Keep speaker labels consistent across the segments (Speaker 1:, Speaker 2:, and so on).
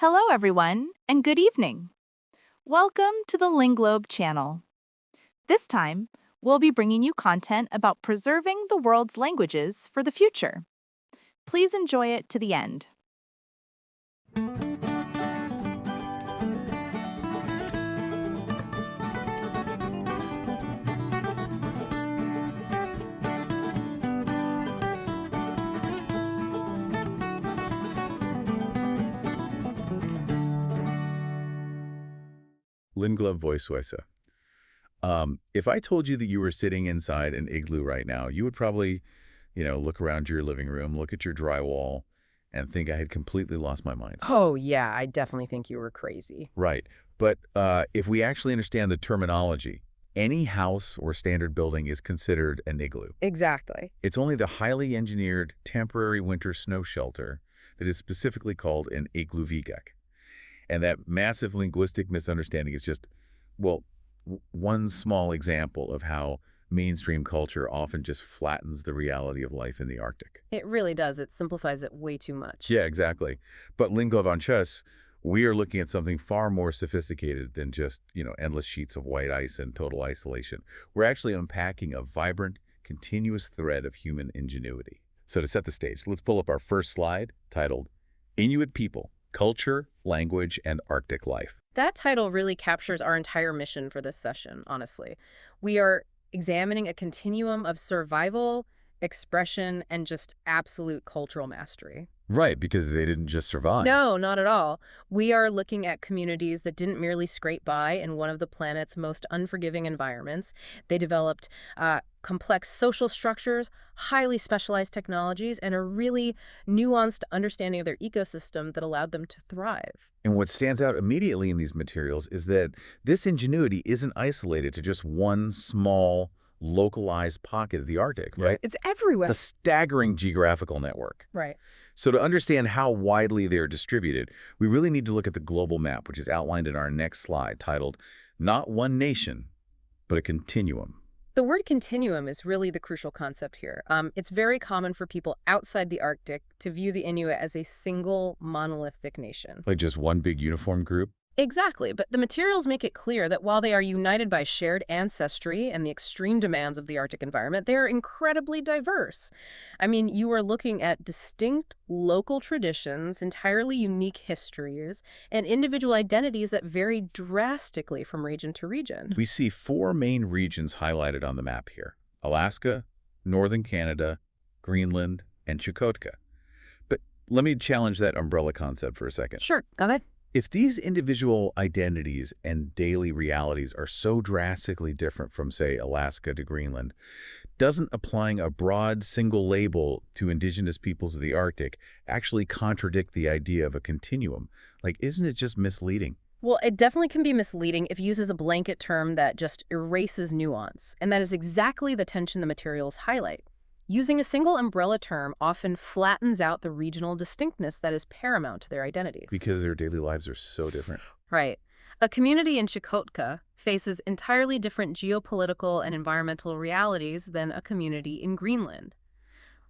Speaker 1: Hello, everyone, and good evening. Welcome to the Linglobe channel. This time, we'll be bringing you content about preserving the world's languages for the future. Please enjoy it to the end.
Speaker 2: Linglobe voiceoisa. If I told you that you were sitting inside an igloo right now, you would probably, look around your living room, look at your drywall, and think I had completely lost my mind.
Speaker 3: Oh, yeah, I definitely think you were crazy.
Speaker 2: Right. But if we actually understand the terminology, any house or standard building is considered an igloo.
Speaker 3: Exactly.
Speaker 2: It's only the highly engineered temporary winter snow shelter that is specifically called an Igluvigaq. And that massive linguistic misunderstanding is just, well, one small example of how mainstream culture often just flattens the reality of life in the Arctic.
Speaker 3: It really does. It simplifies it way too much.
Speaker 2: Yeah, exactly. But Linglevanchus, we are looking at something far more sophisticated than just, endless sheets of white ice and total isolation. We're actually unpacking a vibrant, continuous thread of human ingenuity. So to set the stage, let's pull up our first slide titled Inuit People, Culture, Language, and Arctic Life.
Speaker 3: That title really captures our entire mission for this session, honestly. We are examining a continuum of survival, expression, and just absolute cultural mastery.
Speaker 2: Right, because they didn't just survive.
Speaker 3: No, not at all. We are looking at communities that didn't merely scrape by in one of the planet's most unforgiving environments. They developed complex social structures, highly specialized technologies, and a really nuanced understanding of their ecosystem that allowed them to thrive.
Speaker 2: And what stands out immediately in these materials is that this ingenuity isn't isolated to just one small, localized pocket of the Arctic, right?
Speaker 3: It's everywhere.
Speaker 2: It's a staggering geographical network.
Speaker 3: Right.
Speaker 2: So to understand how widely they're distributed, we really need to look at the global map, which is outlined in our next slide, titled, Not One Nation, but a Continuum.
Speaker 3: The word continuum is really the crucial concept here. It's very common for people outside the Arctic to view the Inuit as a single monolithic nation.
Speaker 2: Like just one big uniform group?
Speaker 3: Exactly, but the materials make it clear that while they are united by shared ancestry and the extreme demands of the Arctic environment, they are incredibly diverse. I mean, you are looking at distinct local traditions, entirely unique histories, and individual identities that vary drastically from region to region.
Speaker 2: We see four main regions highlighted on the map here: Alaska, Northern Canada, Greenland, and Chukotka. But let me challenge that umbrella concept for a second.
Speaker 3: Sure, go ahead.
Speaker 2: If these individual identities and daily realities are so drastically different from, say, Alaska to Greenland, doesn't applying a broad single label to indigenous peoples of the Arctic actually contradict the idea of a continuum? Like, isn't it just misleading?
Speaker 3: Well, it definitely can be misleading if used as a blanket term that just erases nuance, and that is exactly the tension the materials highlight. Using a single umbrella term often flattens out the regional distinctness that is paramount to their identities.
Speaker 2: Because their daily lives are so different.
Speaker 3: Right. A community in Chukotka faces entirely different geopolitical and environmental realities than a community in Greenland.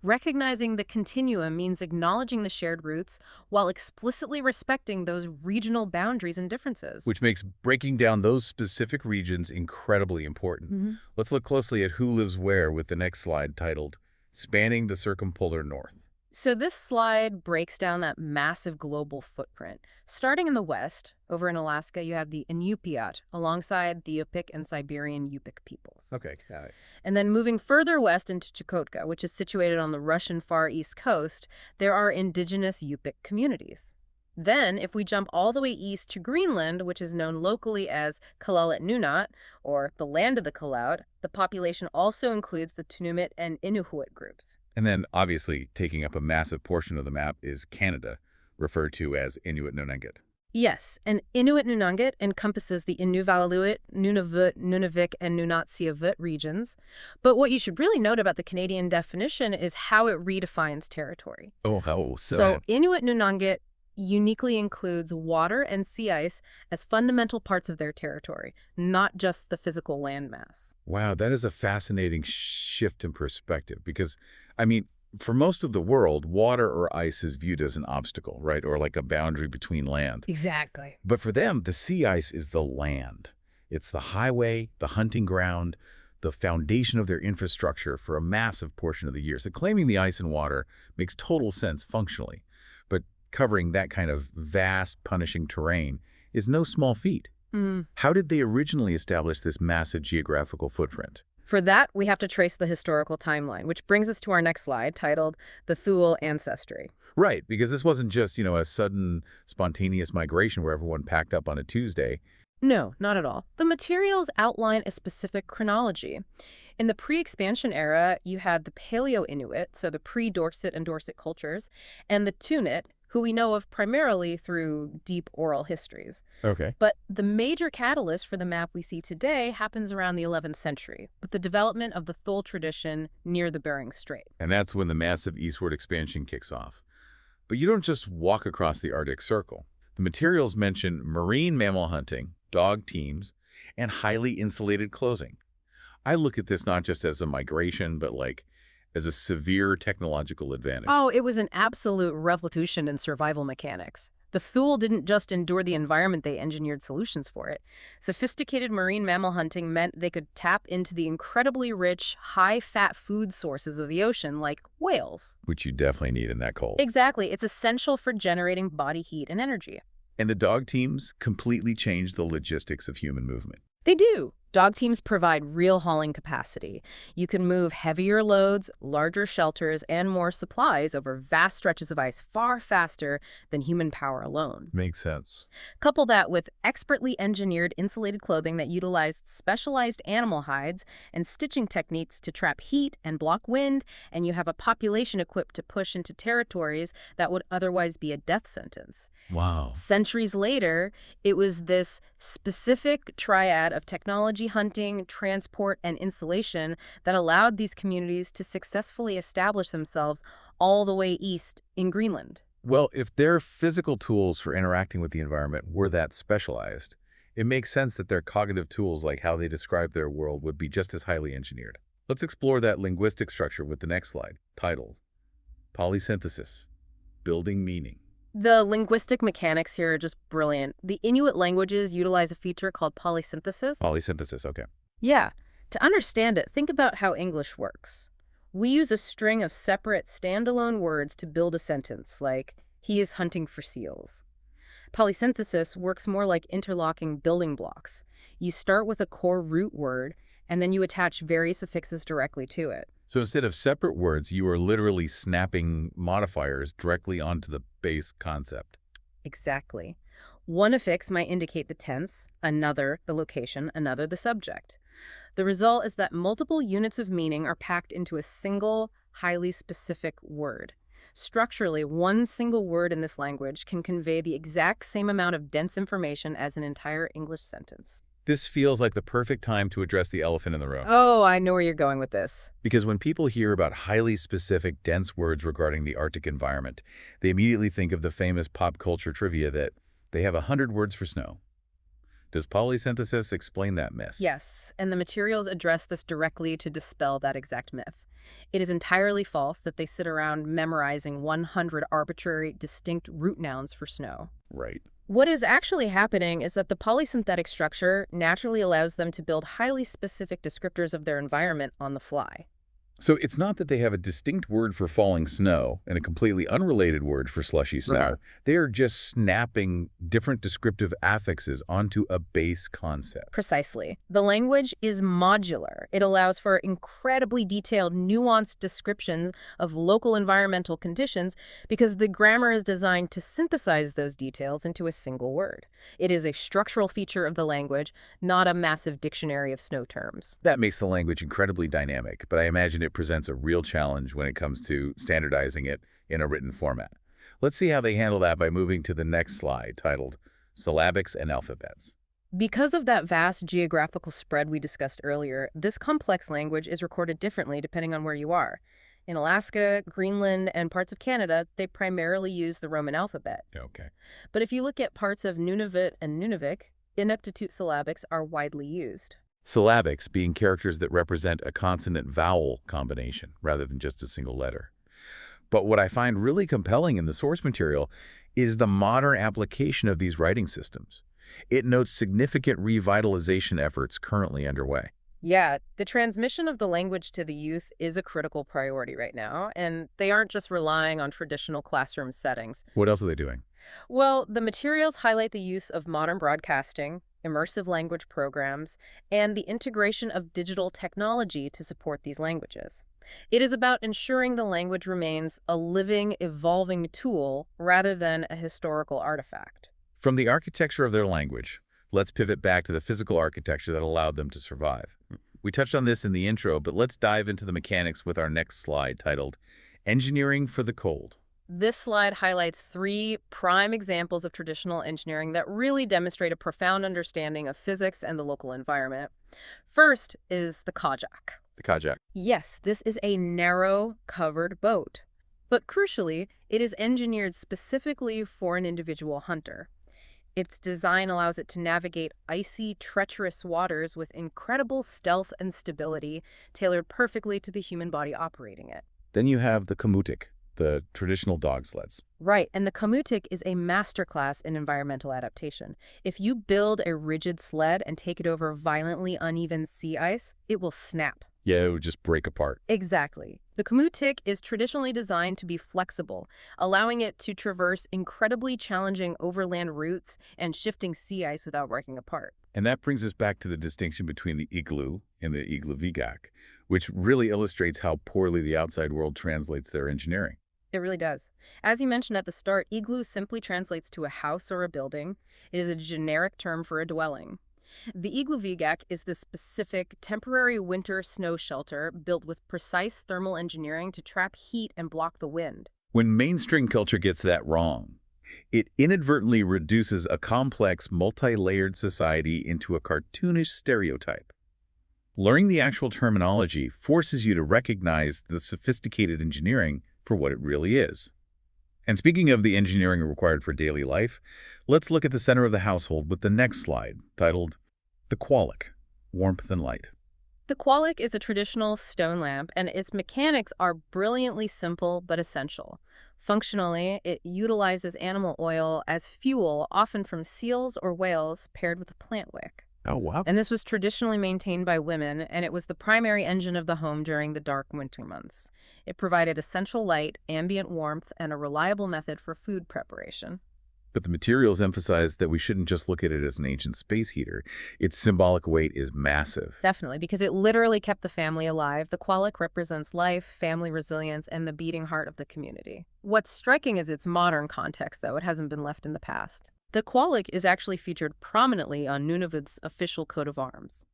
Speaker 3: Recognizing the continuum means acknowledging the shared roots while explicitly respecting those regional boundaries and differences.
Speaker 2: Which makes breaking down those specific regions incredibly important. Let's look closely at who lives where with the next slide titled, Spanning the Circumpolar North.
Speaker 3: So this slide breaks down that massive global footprint. Starting in the west, over in Alaska, you have the Inuktitut, alongside the Yupik and Siberian Yupik peoples.
Speaker 2: Okay, got it.
Speaker 3: And then moving further west into Chukotka, which is situated on the Russian far east coast, there are indigenous Yupik communities. Then, if we jump all the way east to Greenland, which is known locally as Qulliq, or the land of the Qulliq, the population also includes the Tunumit and Inuktitut groups.
Speaker 2: And then, obviously, taking up a massive portion of the map is Canada, referred to as Inuit-Nunavut.
Speaker 3: Yes, and Inuit-Nunavut encompasses the Inuvialuit, Nunavut, Nunavik, and Nunatsiavut regions. But what you should really note about the Canadian definition is how it redefines territory.
Speaker 2: Oh, how so?
Speaker 3: So Inuit-Nunavut uniquely includes water and sea ice as fundamental parts of their territory, not just the physical landmass.
Speaker 2: Wow, that is a fascinating shift in perspective because, I mean, For most of the world, water or ice is viewed as an obstacle, right? Or like a boundary between land.
Speaker 3: Exactly.
Speaker 2: But for them, the sea ice is the land. It's the highway, the hunting ground, the foundation of their infrastructure for a massive portion of the year. So claiming the ice and water makes total sense functionally. But covering that kind of vast, punishing terrain is no small feat. How did they originally establish this massive geographical footprint?
Speaker 3: For that, we have to trace the historical timeline, which brings us to our next slide titled The Thule Ancestry.
Speaker 2: Right, because this wasn't just, a sudden, spontaneous migration where everyone packed up on a Tuesday.
Speaker 3: No, not at all. The materials outline a specific chronology. In the pre-expansion era, you had the Paleo-Inuit, so the pre-Dorset and Dorset cultures, and the Tunit, who we know of primarily through deep oral histories.
Speaker 2: Okay.
Speaker 3: But the major catalyst for the map we see today happens around the 11th century, with the development of the Thule tradition near the Bering Strait.
Speaker 2: And that's when the massive eastward expansion kicks off. But you don't just walk across the Arctic Circle. The materials mention marine mammal hunting, dog teams, and highly insulated clothing. I look at this not just as a migration, but as a severe technological advantage.
Speaker 3: Oh, it was an absolute revolution in survival mechanics. The Thule didn't just endure the environment, they engineered solutions for it. Sophisticated marine mammal hunting meant they could tap into the incredibly rich, high-fat food sources of the ocean, like whales.
Speaker 2: Which you definitely need in that cold.
Speaker 3: Exactly. It's essential for generating body heat and energy.
Speaker 2: And the dog teams completely changed the logistics of human movement.
Speaker 3: They do. Dog teams provide real hauling capacity. You can move heavier loads, larger shelters, and more supplies over vast stretches of ice far faster than human power alone.
Speaker 2: Makes sense.
Speaker 3: Couple that with expertly engineered insulated clothing that utilized specialized animal hides and stitching techniques to trap heat and block wind, and you have a population equipped to push into territories that would otherwise be a death sentence.
Speaker 2: Wow.
Speaker 3: Centuries later, it was this specific triad of technology, hunting, transport, and insulation that allowed these communities to successfully establish themselves all the way east in Greenland.
Speaker 2: Well, if their physical tools for interacting with the environment were that specialized, it makes sense that their cognitive tools, like how they describe their world, would be just as highly engineered. Let's explore that linguistic structure with the next slide, titled Polysynthesis, Building Meaning.
Speaker 3: The linguistic mechanics here are just brilliant. The Inuit languages utilize a feature called polysynthesis.
Speaker 2: Polysynthesis, okay.
Speaker 3: Yeah. To understand it, think about how English works. We use a string of separate, standalone words to build a sentence, like, he is hunting for seals. Polysynthesis works more like interlocking building blocks. You start with a core root word, and then you attach various affixes directly to it.
Speaker 2: So instead of separate words, you are literally snapping modifiers directly onto the base concept.
Speaker 3: Exactly. One affix might indicate the tense, another the location, another the subject. The result is that multiple units of meaning are packed into a single, highly specific word. Structurally, one single word in this language can convey the exact same amount of dense information as an entire English sentence.
Speaker 2: This feels like the perfect time to address the elephant in the room.
Speaker 3: Oh, I know where you're going with this.
Speaker 2: Because when people hear about highly specific, dense words regarding the Arctic environment, they immediately think of the famous pop culture trivia that they have 100 words for snow. Does polysynthesis explain that myth?
Speaker 3: Yes, and the materials address this directly to dispel that exact myth. It is entirely false that they sit around memorizing 100 arbitrary, distinct root nouns for snow.
Speaker 2: Right.
Speaker 3: What is actually happening is that the polysynthetic structure naturally allows them to build highly specific descriptors of their environment on the fly.
Speaker 2: So it's not that they have a distinct word for falling snow and a completely unrelated word for slushy snow.
Speaker 3: Right.
Speaker 2: They are just snapping different descriptive affixes onto a base concept.
Speaker 3: Precisely. The language is modular. It allows for incredibly detailed, nuanced descriptions of local environmental conditions because the grammar is designed to synthesize those details into a single word. It is a structural feature of the language, not a massive dictionary of snow terms.
Speaker 2: That makes the language incredibly dynamic, but I imagine it presents a real challenge when it comes to standardizing it in a written format. Let's see how they handle that by moving to the next slide, titled Syllabics and Alphabets.
Speaker 3: Because of that vast geographical spread we discussed earlier, this complex language is recorded differently depending on where you are. In Alaska, Greenland, and parts of Canada, they primarily use the Roman alphabet.
Speaker 2: Okay.
Speaker 3: But if you look at parts of Nunavut and Nunavik, Inuktitut syllabics are widely used.
Speaker 2: Syllabics being characters that represent a consonant-vowel combination rather than just a single letter. But what I find really compelling in the source material is the modern application of these writing systems. It notes significant revitalization efforts currently underway.
Speaker 3: Yeah, the transmission of the language to the youth is a critical priority right now, and they aren't just relying on traditional classroom settings.
Speaker 2: What else are they doing?
Speaker 3: Well, the materials highlight the use of modern broadcasting, immersive language programs, and the integration of digital technology to support these languages. It is about ensuring the language remains a living, evolving tool rather than a historical artifact.
Speaker 2: From the architecture of their language, let's pivot back to the physical architecture that allowed them to survive. We touched on this in the intro, but let's dive into the mechanics with our next slide titled Engineering for the Cold.
Speaker 3: This slide highlights 3 prime examples of traditional engineering that really demonstrate a profound understanding of physics and the local environment. First is the Qaujimajatuqangit.
Speaker 2: The Qaujimajatuqangit.
Speaker 3: Yes, this is a narrow, covered boat. But crucially, it is engineered specifically for an individual hunter. Its design allows it to navigate icy, treacherous waters with incredible stealth and stability, tailored perfectly to the human body operating it.
Speaker 2: Then you have the Qulliq, the traditional dog sleds.
Speaker 3: Right, and the Qulliq is a masterclass in environmental adaptation. If you build a rigid sled and take it over violently uneven sea ice, it will snap.
Speaker 2: Yeah, it would just break apart.
Speaker 3: Exactly. The Qulliq is traditionally designed to be flexible, allowing it to traverse incredibly challenging overland routes and shifting sea ice without breaking apart.
Speaker 2: And that brings us back to the distinction between the Igloo and the Igluvigaq, which really illustrates how poorly the outside world translates their engineering.
Speaker 3: It really does. As you mentioned at the start, igloo simply translates to a house or a building. It is a generic term for a dwelling. The Igluvigaq is the specific temporary winter snow shelter built with precise thermal engineering to trap heat and block the wind.
Speaker 2: When mainstream culture gets that wrong, it inadvertently reduces a complex, multi-layered society into a cartoonish stereotype. Learning the actual terminology forces you to recognize the sophisticated engineering for what it really is. And speaking of the engineering required for daily life, let's look at the center of the household with the next slide, titled The Qulliq, Warmth and Light.
Speaker 3: The Qulliq is a traditional stone lamp, and its mechanics are brilliantly simple but essential. Functionally, it utilizes animal oil as fuel, often from seals or whales, paired with a plant wick.
Speaker 2: Oh, wow.
Speaker 3: And this was traditionally maintained by women, and it was the primary engine of the home during the dark winter months. It provided essential light, ambient warmth, and a reliable method for food preparation.
Speaker 2: But the materials emphasize that we shouldn't just look at it as an ancient space heater. Its symbolic weight is massive.
Speaker 3: Definitely, because it literally kept the family alive. The Qulliq represents life, family resilience, and the beating heart of the community. What's striking is its modern context, though. It hasn't been left in the past. The Qulliq is actually featured prominently on Nunavut's official coat of arms.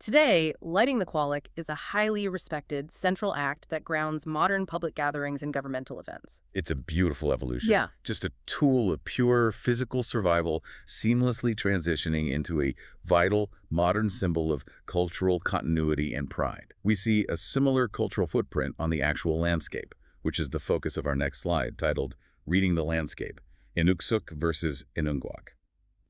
Speaker 3: Today, lighting the Qulliq is a highly respected central act that grounds modern public gatherings and governmental events.
Speaker 2: It's a beautiful evolution.
Speaker 3: Yeah.
Speaker 2: Just a tool of pure physical survival, seamlessly transitioning into a vital, modern symbol of cultural continuity and pride. We see a similar cultural footprint on the actual landscape, which is the focus of our next slide, titled Reading the Landscape, Inuksuk versus Innunnguaq.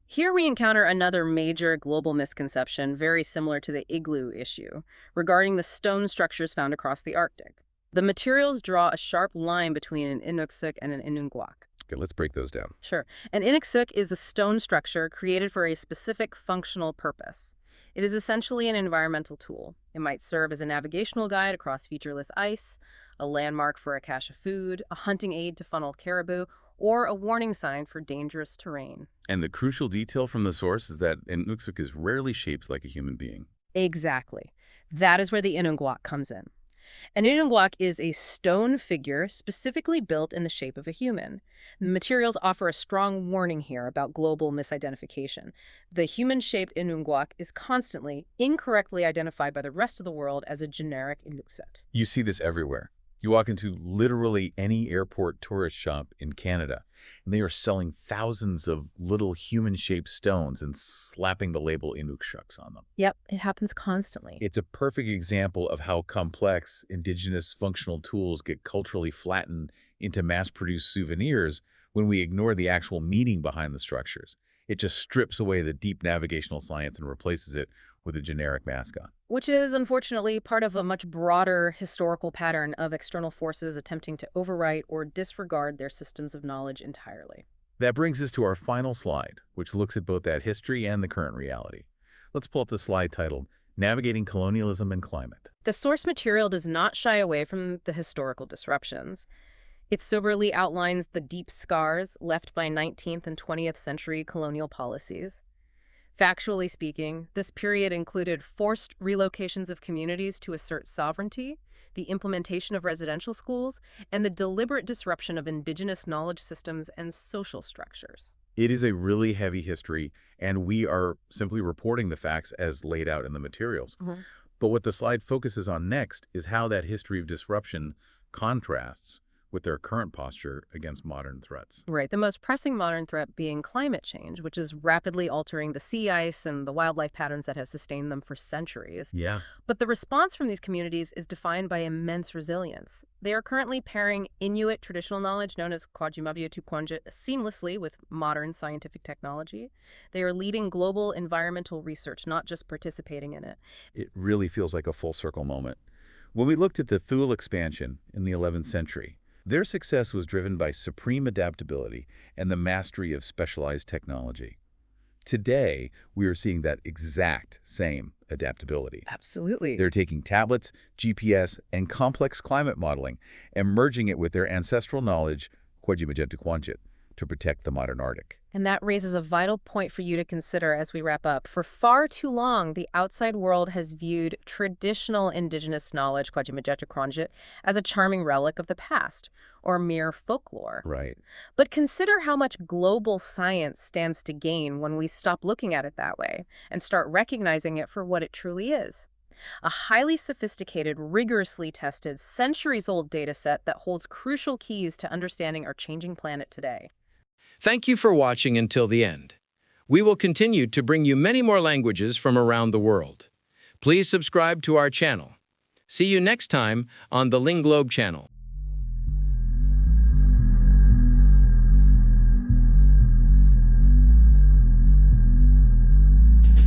Speaker 3: Here we encounter another major global misconception very similar to the igloo issue regarding the stone structures found across the Arctic. The materials draw a sharp line between an Inuksuk and an Inunnguaq.
Speaker 2: Okay, let's break those down.
Speaker 3: Sure. An Inuksuk is a stone structure created for a specific functional purpose. It is essentially an environmental tool. It might serve as a navigational guide across featureless ice, a landmark for a cache of food, a hunting aid to funnel caribou, or a warning sign for dangerous terrain.
Speaker 2: And the crucial detail from the source is that Inuksuk is rarely shaped like a human being.
Speaker 3: Exactly. That is where the Inunnguaq comes in. An Inunnguaq is a stone figure specifically built in the shape of a human. The materials offer a strong warning here about global misidentification. The human-shaped Inunnguaq is constantly, incorrectly identified by the rest of the world as a generic Inuksuk.
Speaker 2: You see this everywhere. You walk into literally any airport tourist shop in Canada, and they are selling thousands of little human-shaped stones and slapping the label Inuksuk on them.
Speaker 3: Yep, it happens constantly.
Speaker 2: It's a perfect example of how complex indigenous functional tools get culturally flattened into mass-produced souvenirs when we ignore the actual meaning behind the structures. It just strips away the deep navigational science and replaces it with a generic mascot.
Speaker 3: Which is, unfortunately, part of a much broader historical pattern of external forces attempting to overwrite or disregard their systems of knowledge entirely.
Speaker 2: That brings us to our final slide, which looks at both that history and the current reality. Let's pull up the slide titled, Navigating Colonialism and Climate.
Speaker 3: The source material does not shy away from the historical disruptions. It soberly outlines the deep scars left by 19th and 20th century colonial policies. Factually speaking, this period included forced relocations of communities to assert sovereignty, the implementation of residential schools, and the deliberate disruption of indigenous knowledge systems and social structures.
Speaker 2: It is a really heavy history, and we are simply reporting the facts as laid out in the materials. But what the slide focuses on next is how that history of disruption contrasts with their current posture against modern threats.
Speaker 3: Right, the most pressing modern threat being climate change, which is rapidly altering the sea ice and the wildlife patterns that have sustained them for centuries.
Speaker 2: Yeah.
Speaker 3: But the response from these communities is defined by immense resilience. They are currently pairing Inuit traditional knowledge known as Qaujimajatuqangit seamlessly with modern scientific technology. They are leading global environmental research, not just participating in it.
Speaker 2: It really feels like a full circle moment. When we looked at the Thule expansion in the 11th century, their success was driven by supreme adaptability and the mastery of specialized technology. Today, we are seeing that exact same adaptability.
Speaker 3: Absolutely.
Speaker 2: They're taking tablets, GPS, and complex climate modeling and merging it with their ancestral knowledge, Qaujimajatuqangit, to protect the modern Arctic.
Speaker 3: And that raises a vital point for you to consider as we wrap up. For far too long, the outside world has viewed traditional indigenous knowledge, Qaujimajatuqangit, as a charming relic of the past, or mere folklore.
Speaker 2: Right.
Speaker 3: But consider how much global science stands to gain when we stop looking at it that way and start recognizing it for what it truly is. A highly sophisticated, rigorously tested, centuries-old data set that holds crucial keys to understanding our changing planet today.
Speaker 4: Thank you for watching until the end. We will continue to bring you many more languages from around the world. Please subscribe to our channel. See you next time on the Linglobe channel.